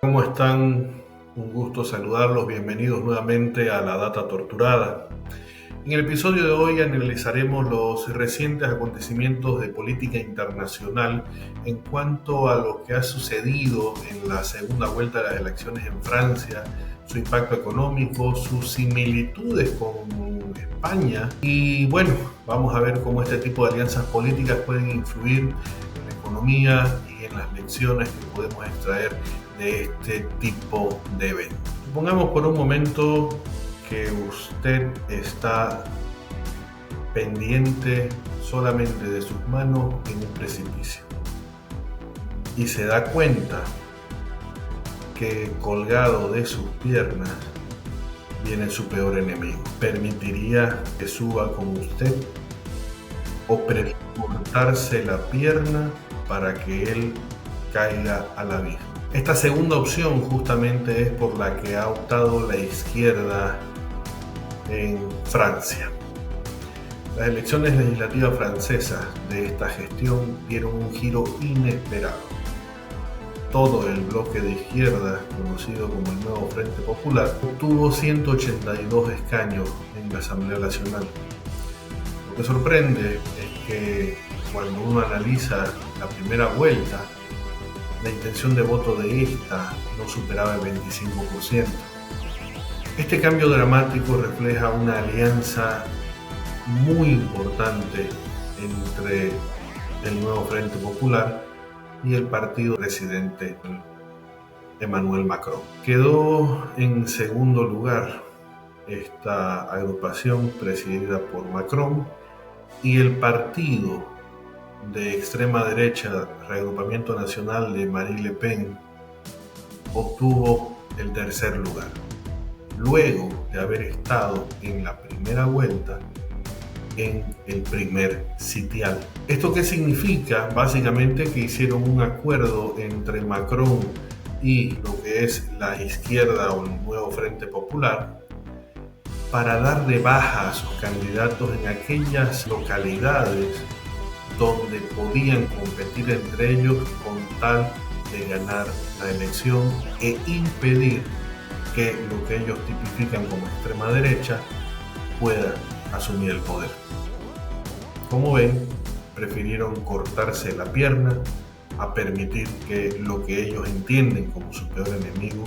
¿Cómo están? Un gusto saludarlos. Bienvenidos nuevamente a La Data Torturada. En el episodio de hoy analizaremos los recientes acontecimientos de política internacional en cuanto a lo que ha sucedido en la segunda vuelta de las elecciones en Francia, su impacto económico, sus similitudes con España y bueno, vamos a ver cómo este tipo de alianzas políticas pueden influir en la economía y en las lecciones que podemos extraer de este tipo de eventos. Supongamos por un momento que usted está pendiente solamente de sus manos en un precipicio y se da cuenta que colgado de sus piernas viene su peor enemigo. ¿Permitiría que suba con usted o prefiere cortarse la pierna para que él caiga al abismo? Esta segunda opción justamente es por la que ha optado la izquierda en Francia. Las elecciones legislativas francesas de esta gestión dieron un giro inesperado. Todo el bloque de izquierda, conocido como el Nuevo Frente Popular, obtuvo 182 escaños en la Asamblea Nacional. Lo que sorprende es que cuando uno analiza la primera vuelta, la intención de voto de esta no superaba el 25%. Este cambio dramático refleja una alianza muy importante entre el Nuevo Frente Popular y el partido presidente Emmanuel Macron. Quedó en segundo lugar esta agrupación presidida por Macron y el partido de extrema derecha, Reagrupamiento Nacional de Marine Le Pen, obtuvo el tercer lugar, luego de haber estado en la primera vuelta en el primer sitial. ¿Esto qué significa? Básicamente que hicieron un acuerdo entre Macron y lo que es la izquierda o el Nuevo Frente Popular para dar de baja a sus candidatos en aquellas localidades donde podían competir entre ellos con tal de ganar la elección e impedir que lo que ellos tipifican como extrema derecha pueda asumir el poder. Como ven, prefirieron cortarse la pierna a permitir que lo que ellos entienden como su peor enemigo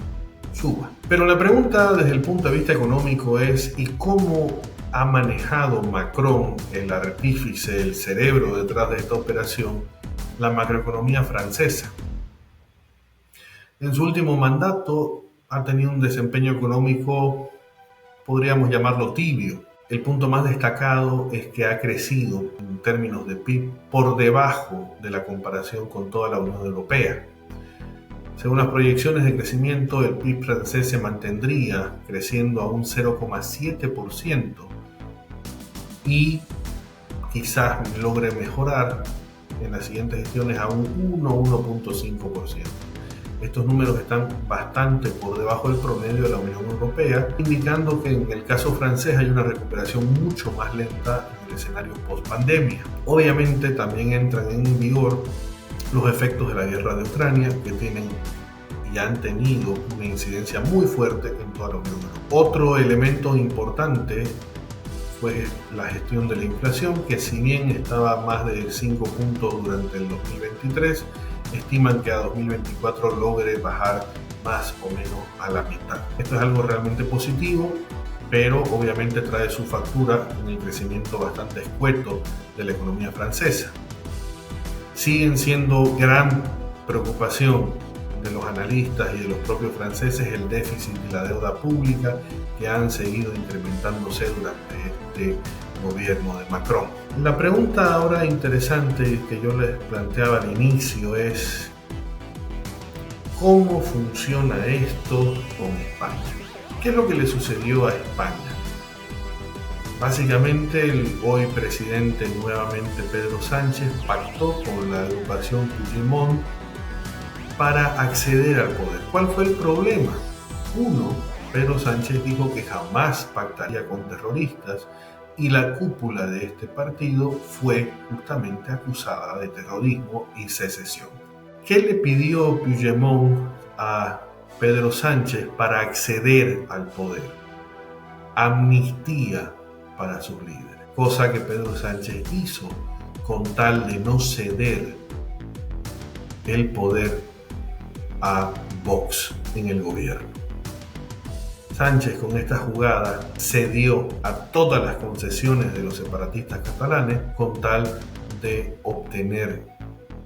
suba. Pero la pregunta desde el punto de vista económico es ¿y cómo ha manejado Macron, el artífice, el cerebro detrás de esta operación, la macroeconomía francesa? En su último mandato ha tenido un desempeño económico, podríamos llamarlo tibio. El punto más destacado es que ha crecido en términos de PIB por debajo de la comparación con toda la Unión Europea. Según las proyecciones de crecimiento, el PIB francés se mantendría creciendo a un 0,7% y quizás logre mejorar en las siguientes gestiones a un 1,5%. Estos números están bastante por debajo del promedio de la Unión Europea, indicando que en el caso francés hay una recuperación mucho más lenta en el escenario post-pandemia. Obviamente también entran en vigor los efectos de la guerra de Ucrania, que tienen y han tenido una incidencia muy fuerte en toda la Unión Europea. Otro elemento importante fue la gestión de la inflación, que si bien estaba más de 5 puntos durante el 2023, estiman que a 2024 logre bajar más o menos a la mitad. Esto es algo realmente positivo, pero obviamente trae su factura en el crecimiento bastante escueto de la economía francesa. Siguen siendo gran preocupación de los analistas y de los propios franceses el déficit y la deuda pública que han seguido incrementándose durante este gobierno de Macron. La pregunta ahora interesante que yo les planteaba al inicio es ¿cómo funciona esto con España? ¿Qué es lo que le sucedió a España? Básicamente el hoy presidente nuevamente Pedro Sánchez pactó con la agrupación Puigdemont para acceder al poder. ¿Cuál fue el problema? Uno, Pedro Sánchez dijo que jamás pactaría con terroristas y la cúpula de este partido fue justamente acusada de terrorismo y secesión. ¿Qué le pidió Puigdemont a Pedro Sánchez para acceder al poder. Amnistía para sus líderes, cosa que Pedro Sánchez hizo con tal de no ceder el poder a Vox en el gobierno. Sánchez con esta jugada cedió a todas las concesiones de los separatistas catalanes con tal de obtener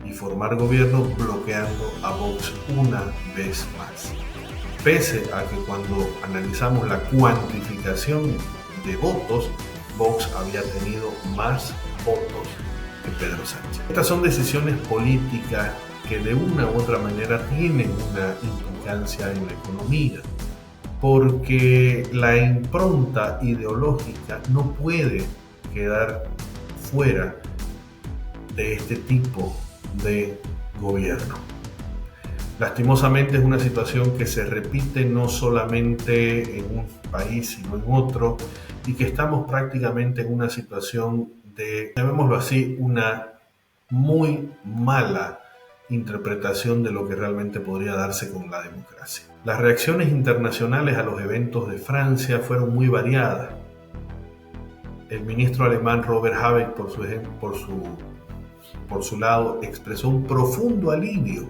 y formar gobierno, bloqueando a Vox una vez más. Pese a que cuando analizamos la cuantificación de votos, Vox había tenido más votos que Pedro Sánchez. Estas son decisiones políticas que de una u otra manera tienen una implicancia en la economía, porque la impronta ideológica no puede quedar fuera de este tipo de gobierno. Lastimosamente es una situación que se repite no solamente en un país, sino en otro, y que estamos prácticamente en una situación de, llamémoslo así, una muy mala interpretación de lo que realmente podría darse con la democracia. Las reacciones internacionales a los eventos de Francia fueron muy variadas. El ministro alemán Robert Habeck, por su lado, expresó un profundo alivio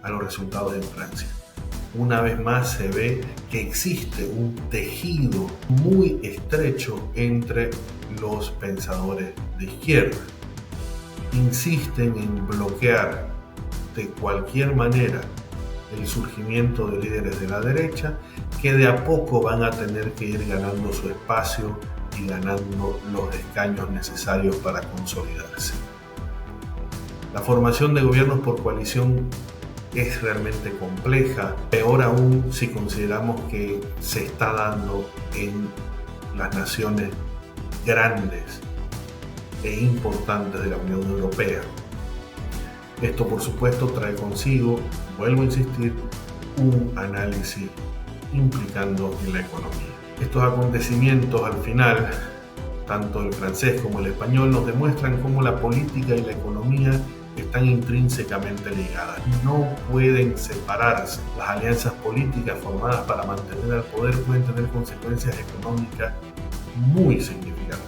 a los resultados en Francia. Una vez más se ve que existe un tejido muy estrecho entre los pensadores de izquierda. Insisten en bloquear de cualquier manera el surgimiento de líderes de la derecha, que de a poco van a tener que ir ganando su espacio y ganando los escaños necesarios para consolidarse. La formación de gobiernos por coalición es realmente compleja, peor aún si consideramos que se está dando en las naciones grandes e importantes de la Unión Europea. Esto, por supuesto, trae consigo, vuelvo a insistir, un análisis implicando en la economía. Estos acontecimientos, al final, tanto el francés como el español, nos demuestran cómo la política y la economía están intrínsecamente ligadas. No pueden separarse. Las alianzas políticas formadas para mantener el poder pueden tener consecuencias económicas muy significativas.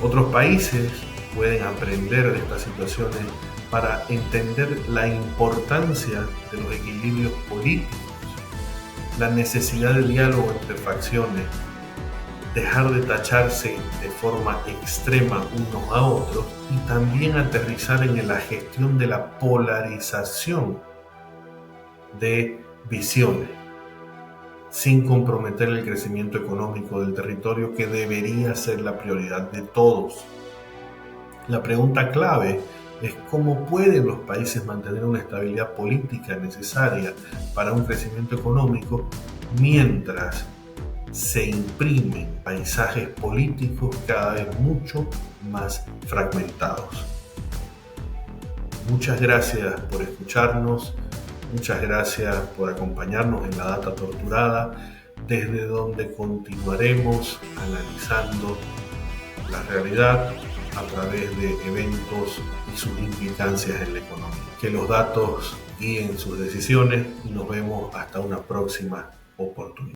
Otros países pueden aprender de estas situaciones para entender la importancia de los equilibrios políticos, la necesidad de diálogo entre facciones, dejar de tacharse de forma extrema unos a otros y también aterrizar en la gestión de la polarización de visiones, sin comprometer el crecimiento económico del territorio, que debería ser la prioridad de todos. La pregunta clave es cómo pueden los países mantener una estabilidad política necesaria para un crecimiento económico mientras se imprimen paisajes políticos cada vez mucho más fragmentados. Muchas gracias por escucharnos, muchas gracias por acompañarnos en La Data Torturada, desde donde continuaremos analizando la realidad a través de eventos y sus implicancias en la economía. Que los datos guíen sus decisiones y nos vemos hasta una próxima oportunidad.